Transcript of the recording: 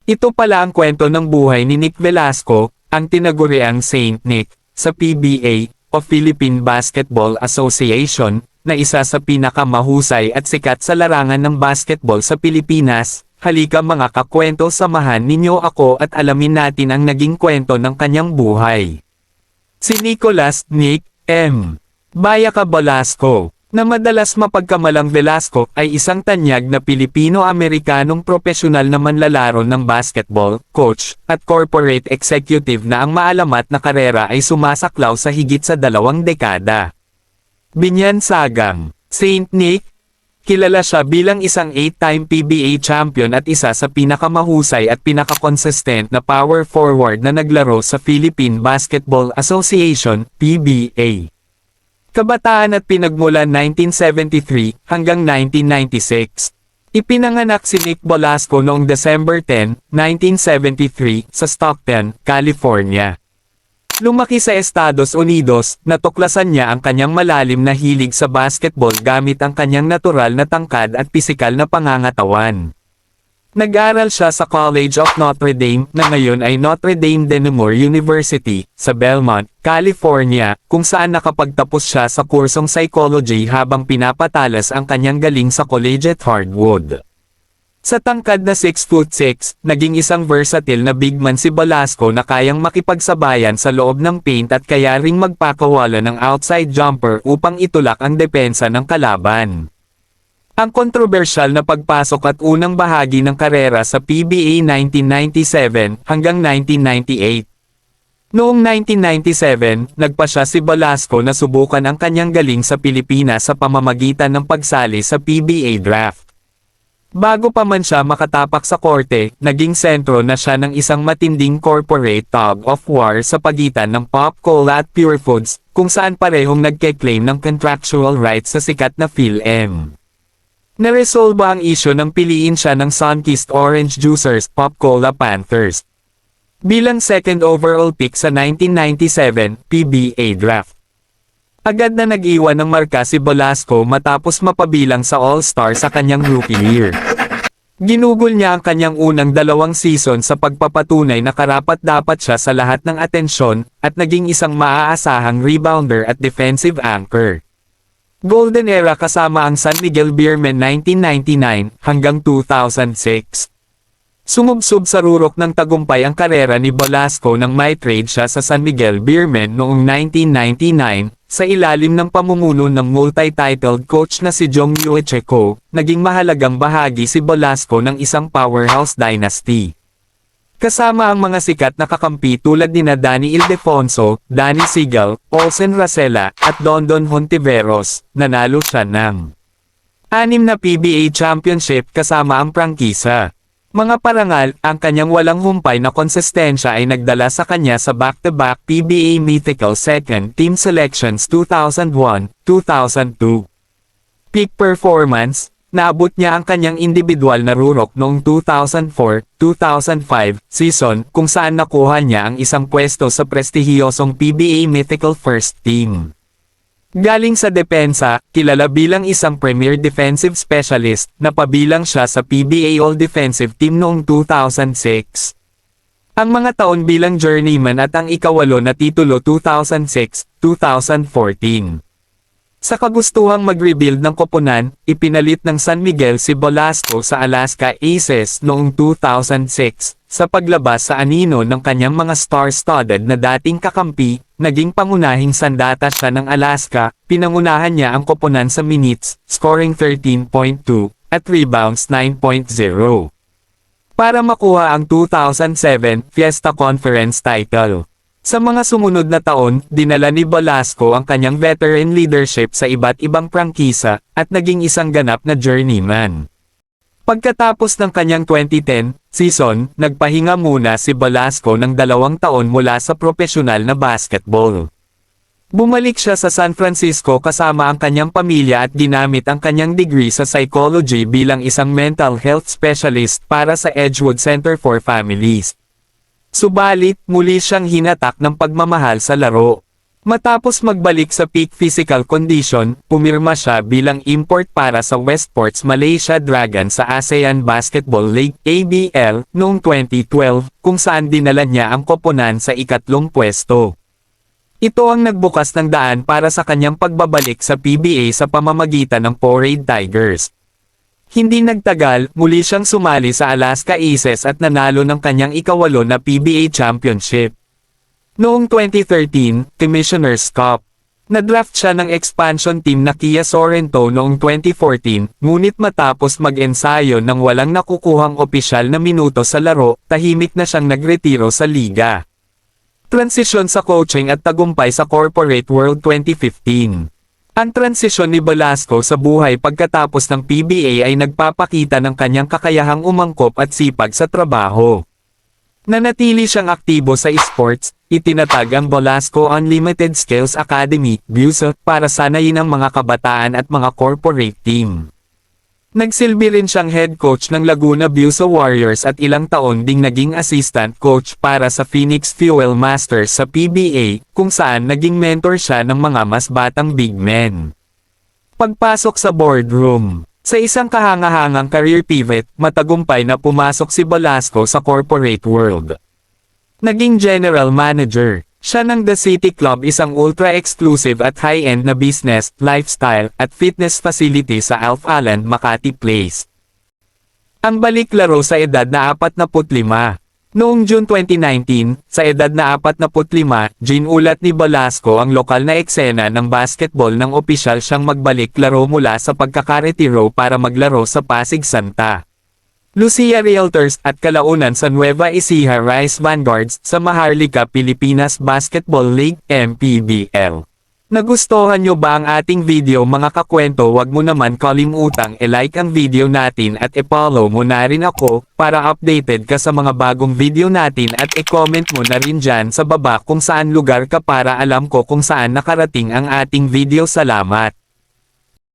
Ito pala ang kwento ng buhay ni Nick Velasco, ang tinaguriang Saint Nick, sa PBA, o Philippine Basketball Association, na isa sa pinakamahusay at sikat sa larangan ng basketball sa Pilipinas. Halika mga kakwento, samahan ninyo ako at alamin natin ang naging kwento ng kanyang buhay. Si Nicolas Nick M. Bayaca Velasco, na madalas mapagkamalang Velasco, ay isang tanyag na Pilipino-Amerikanong propesyonal na manlalaro ng basketball, coach, at corporate executive na ang maalamat na karera ay sumasaklaw sa higit sa 2 dekada. Binyansagang Saint Nick, kilala siya bilang isang 8-time PBA champion at isa sa pinakamahusay at pinakakonsistent na power forward na naglaro sa Philippine Basketball Association, PBA. Kabataan at pinagmulan 1973 hanggang 1996. Ipinanganak si Nick Velasco noong December 10, 1973 sa Stockton, California. Lumaki sa Estados Unidos, natuklasan niya ang kanyang malalim na hilig sa basketball gamit ang kanyang natural na tangkad at pisikal na pangangatawan. Nag-aral siya sa College of Notre Dame, na ngayon ay Notre Dame de Namur University, sa Belmont, California, kung saan nakapagtapos siya sa kursong psychology habang pinapatalas ang kanyang galing sa Collegiate Hardwood. Sa tangkad na 6'6", naging isang versatile na big man si Velasco na kayang makipagsabayan sa loob ng paint at kaya ring magpakawala ng outside jumper upang itulak ang depensa ng kalaban. Ang kontrobersyal na pagpasok at unang bahagi ng karera sa PBA 1997 hanggang 1998. Noong 1997, nagpa siya si Velasco na subukan ang kanyang galing sa Pilipinas sa pamamagitan ng pagsali sa PBA draft. Bago pa man siya makatapak sa korte, naging sentro na siya ng isang matinding corporate tug of war sa pagitan ng Pop Cola at Pure Foods, kung saan parehong nagke-claim ng contractual rights sa sikat na Phil-M. Naresolba ang isyo nang piliin siya ng Sunkist Orange Juicers Pop Cola Panthers bilang second overall pick sa 1997 PBA draft. Agad na nag-iwan ng marka si Velasco matapos mapabilang sa All-Star sa kanyang rookie year. Ginugol niya ang kanyang unang 2 season sa pagpapatunay na karapat-dapat siya sa lahat ng atensyon at naging isang maaasahang rebounder at defensive anchor. Golden Era kasama ang San Miguel Beermen 1999 hanggang 2006. Sumubsob sa rurok ng tagumpay ang karera ni Velasco nang may trade siya sa San Miguel Beermen noong 1999, sa ilalim ng pamumuno ng multi-titled coach na si Jong Yuecheco, naging mahalagang bahagi si Velasco ng isang powerhouse dynasty. Kasama ang mga sikat na kakampi tulad nina Danny Ildefonso, Danny Segal, Olsen Racela, at Dondon Hontiveros, nanalo siya ng 6 na PBA championship kasama ang prangkisa. Mga parangal, ang kanyang walang humpay na konsistensya ay nagdala sa kanya sa back-to-back PBA Mythical Second Team Selections 2001, 2002. Peak performance, naabot niya ang kanyang individual na rurok noong 2004-2005 season kung saan nakuha niya ang isang pwesto sa prestihiyosong PBA Mythical First Team. Galing sa depensa, kilala bilang isang premier defensive specialist, napabilang siya sa PBA All-Defensive Team noong 2006. Ang mga taon bilang journeyman at ang ika-8 na titulo 2006-2014. Sa kagustuhang mag-rebuild ng koponan, ipinalit ng San Miguel si Velasco sa Alaska Aces noong 2006, sa paglabas sa anino ng kanyang mga star-studded na dating kakampi, naging pangunahing sandata siya ng Alaska, pinangunahan niya ang koponan sa minutes, scoring 13.2, at rebounds 9.0. Para makuha ang 2007 Fiesta Conference title. Sa mga sumunod na taon, dinala ni Velasco ang kanyang veteran leadership sa iba't ibang prangkisa, at naging isang ganap na journeyman. Pagkatapos ng kanyang 2010 season, nagpahinga muna si Velasco ng 2 taon mula sa propesyonal na basketball. Bumalik siya sa San Francisco kasama ang kanyang pamilya at ginamit ang kanyang degree sa psychology bilang isang mental health specialist para sa Edgewood Center for Families. Subalit, muli siyang hinatak ng pagmamahal sa laro. Matapos magbalik sa peak physical condition, pumirma siya bilang import para sa Westports Malaysia Dragons sa ASEAN Basketball League (ABL) noong 2012, kung saan dinala niya ang koponan sa ikatlong pwesto. Ito ang nagbukas ng daan para sa kanyang pagbabalik sa PBA sa pamamagitan ng Parade Tigers. Hindi nagtagal, muli siyang sumali sa Alaska Aces at nanalo ng kanyang ikawalo na PBA Championship. Noong 2013, Commissioner's Cup. Nadraft siya ng expansion team na Kia Sorrento noong 2014, ngunit matapos mag-ensayo ng walang nakukuhang opisyal na minuto sa laro, tahimik na siyang nagretiro sa liga. Transisyon sa coaching at tagumpay sa Corporate World 2015. Ang transisyon ni Velasco sa buhay pagkatapos ng PBA ay nagpapakita ng kanyang kakayahang umangkop at sipag sa trabaho. Nanatili siyang aktibo sa esports, itinatag ang Velasco Unlimited Skills Academy, BUSA, para sanayin ang mga kabataan at mga corporate team. Nagsilbi rin siyang head coach ng Laguna BUSA Warriors at ilang taon ding naging assistant coach para sa Phoenix Fuel Masters sa PBA, kung saan naging mentor siya ng mga mas batang big men. Pagpasok sa boardroom. Sa isang kahangahangang career pivot, matagumpay na pumasok si Velasco sa corporate world. Naging general manager siya ng The City Club, isang ultra-exclusive at high-end na business, lifestyle, at fitness facility sa Alpha Island, Makati Place. Ang balik laro sa edad na 45. Noong June 2019, sa edad na 45, ginulat ni Velasco ang lokal na eksena ng basketball nang opisyal siyang magbalik laro mula sa pagkakaretiro para maglaro sa Pasig Santa Lucia Realtors at kalaunan sa Nueva Ecija Rice Vanguards sa Maharlika Pilipinas Basketball League (MPBL). Nagustuhan nyo ba ang ating video mga kakwento? Wag mo naman kalimutang i-like ang video natin at i-follow mo na rin ako, para updated ka sa mga bagong video natin at i-comment mo na rin dyan sa baba kung saan lugar ka para alam ko kung saan nakarating ang ating video. Salamat!